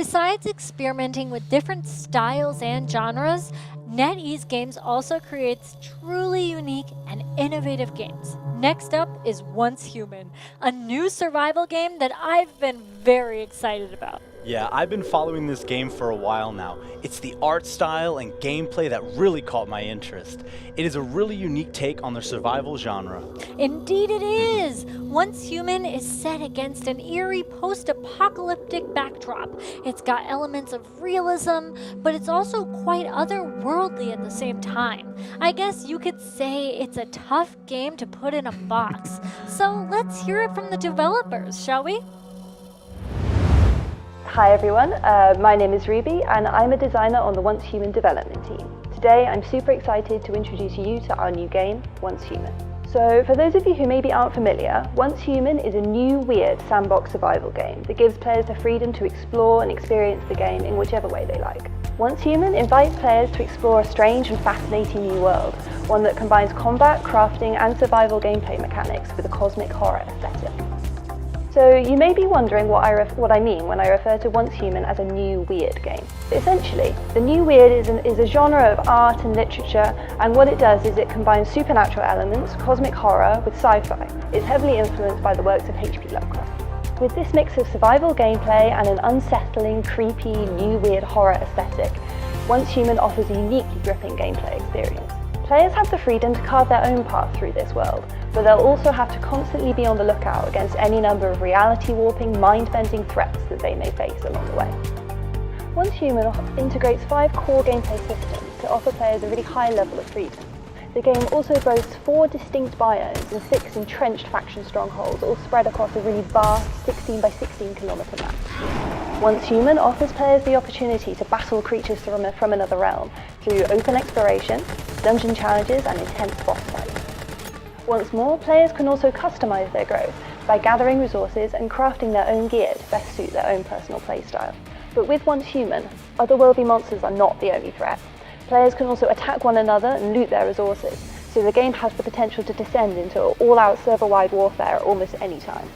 Besides experimenting with different styles and genres, NetEase Games also creates truly unique and innovative games. Next up is Once Human, a new survival game that I've been very excited about. Yeah, I've been following this game for a while now. It's the art style and gameplay that really caught my interest. It is a really unique take on the survival genre. Indeed it is! Once Human is set against an eerie post-apocalyptic backdrop. It's got elements of realism, but it's also quite otherworldly at the same time. I guess you could say it's a tough game to put in a box. So let's hear it from the developers, shall we? Hi everyone, my name is Ruby and I'm a designer on the Once Human development team. Today I'm super excited to introduce you to our new game, Once Human. So for those of you who maybe aren't familiar, Once Human is a new weird sandbox survival game that gives players the freedom to explore and experience the game in whichever way they like. Once Human invites players to explore a strange and fascinating new world, one that combines combat, crafting and survival gameplay mechanics with a cosmic horror aesthetic. So you may be wondering what I mean when I refer to Once Human as a new weird game. Essentially, the new weird is a genre of art and literature, and what it does is it combines supernatural elements, cosmic horror, with sci-fi. It's heavily influenced by the works of H.P. Lovecraft. With this mix of survival gameplay and an unsettling, creepy, new weird horror aesthetic, Once Human offers a uniquely gripping gameplay experience. Players have the freedom to carve their own path through this world, but they'll also have to constantly be on the lookout against any number of reality-warping, mind-bending threats that they may face along the way. Once Human integrates 5 core gameplay systems to offer players a really high level of freedom. The game also boasts 4 distinct biomes and 6 entrenched faction strongholds, all spread across a really vast 16 by 16 kilometre map. Once Human offers players the opportunity to battle creatures from another realm through open exploration, dungeon challenges and intense boss fights. Once more, players can also customise their growth by gathering resources and crafting their own gear to best suit their own personal playstyle. But with Once Human, otherworldly monsters are not the only threat. Players can also attack one another and loot their resources, so the game has the potential to descend into all-out server-wide warfare at almost any time.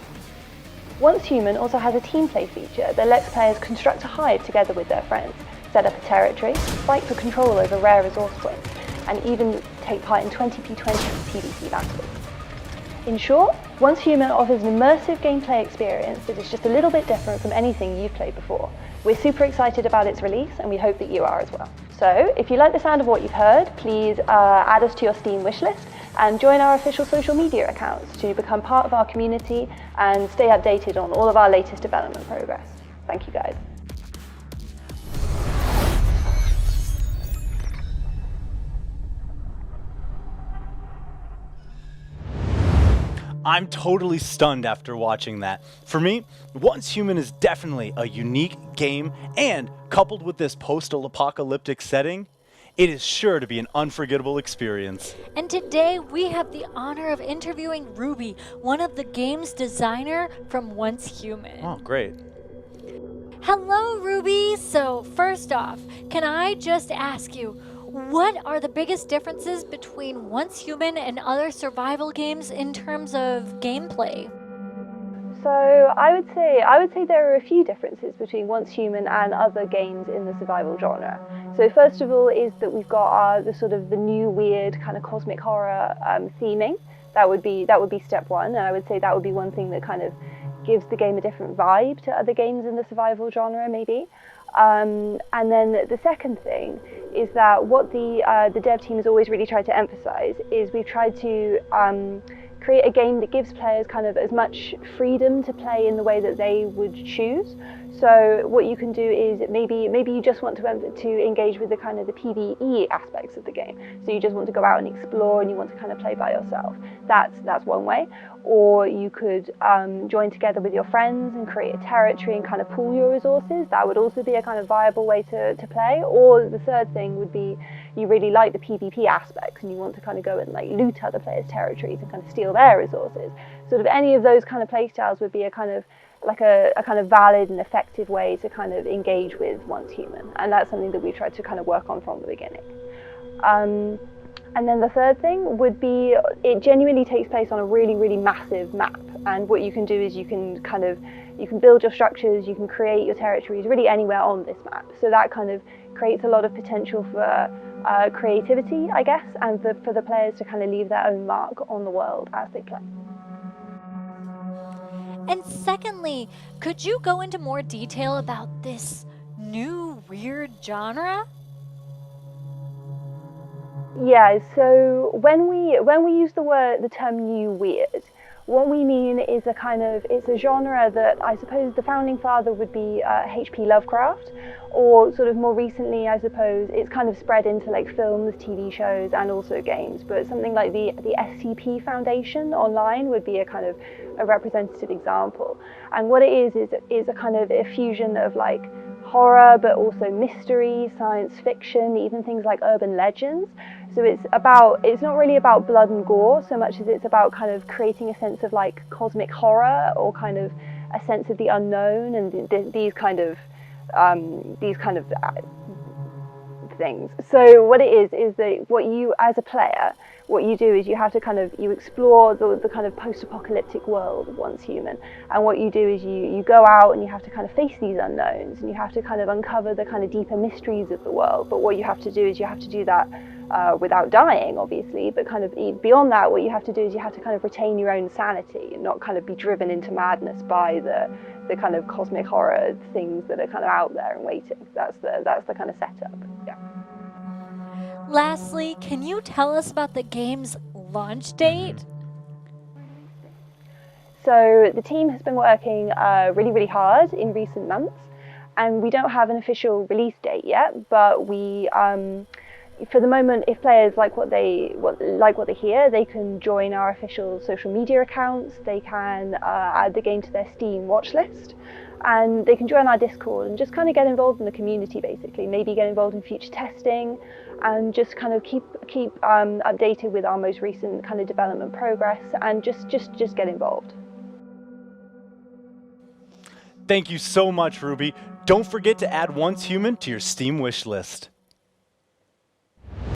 Once Human also has a team play feature that lets players construct a hive together with their friends, set up a territory, fight for control over rare resource points, and even take part in 20v20 PvP battles. In short, Once Human offers an immersive gameplay experience that is just a little bit different from anything you've played before. We're super excited about its release and we hope that you are as well. So, if you like the sound of what you've heard, please add us to your Steam wishlist and join our official social media accounts to become part of our community and stay updated on all of our latest development progress. Thank you guys. I'm totally stunned after watching that. For me, Once Human is definitely a unique game, and coupled with this post-apocalyptic setting, it is sure to be an unforgettable experience. And today we have the honor of interviewing Ruby, one of the game's designer from Once Human. Oh, great. Hello, Ruby. So first off, can I just ask you, what are the biggest differences between Once Human and other survival games in terms of gameplay? So I would say there are a few differences between Once Human and other games in the survival genre. So first of all is that we've got the new weird kind of cosmic horror theming. That would be step one, and I would say that would be one thing that kind of gives the game a different vibe to other games in the survival genre, maybe. And then the second thing is that what the dev team has always really tried to emphasize is we've tried to create a game that gives players kind of as much freedom to play in the way that they would choose. So what you can do is maybe you just want to engage with the kind of the PvE aspects of the game. So you just want to go out and explore and you want to kind of play by yourself. That's one way. Or you could join together with your friends and create a territory and kind of pool your resources. That would also be a kind of viable way to play. Or the third thing would be you really like the PvP aspects and you want to kind of go and like loot other players' territories and kind of steal their resources. Sort of any of those kind of play styles would be a kind of valid and effective way to kind of engage with Once Human, and that's something that we tried to kind of work on from the beginning. And then the third thing would be it genuinely takes place on a really, really massive map, and what you can do is you can kind of You can build your structures, you can create your territories really anywhere on this map. So that kind of creates a lot of potential for creativity, I guess, and for the players to kind of leave their own mark on the world as they play. And secondly, could you go into more detail about this new weird genre? Yeah, so when we use the term new weird, what we mean is it's a genre that I suppose the founding father would be H.P. Lovecraft, or sort of more recently, I suppose it's kind of spread into like films, TV shows, and also games. But something like the SCP Foundation online would be a kind of a representative example. And what it is a kind of a fusion of like horror, but also mystery, science fiction, even things like urban legends. So it's not really about blood and gore so much as it's about kind of creating a sense of like cosmic horror, or kind of a sense of the unknown, and these kind of things. So what it is that what you as a player, what you do is you have to you explore the kind of post-apocalyptic world of Once Human, and what you do is you go out and you have to kind of face these unknowns, and you have to kind of uncover the kind of deeper mysteries of the world. But what you have to do is you have to do that without dying, obviously, but kind of beyond that, what you have to do is you have to kind of retain your own sanity and not kind of be driven into madness by the kind of cosmic horror things that are kind of out there and waiting. That's the kind of setup. Yeah. Lastly, can you tell us about the game's launch date? So the team has been working really hard in recent months, and we don't have an official release date yet, but we for the moment, if players like what they hear, they can join our official social media accounts. They can add the game to their Steam watch list, and they can join our Discord and just kind of get involved in the community. Basically, maybe get involved in future testing, and just kind of keep updated with our most recent kind of development progress, and just get involved. Thank you so much, Ruby. Don't forget to add Once Human to your Steam wish list.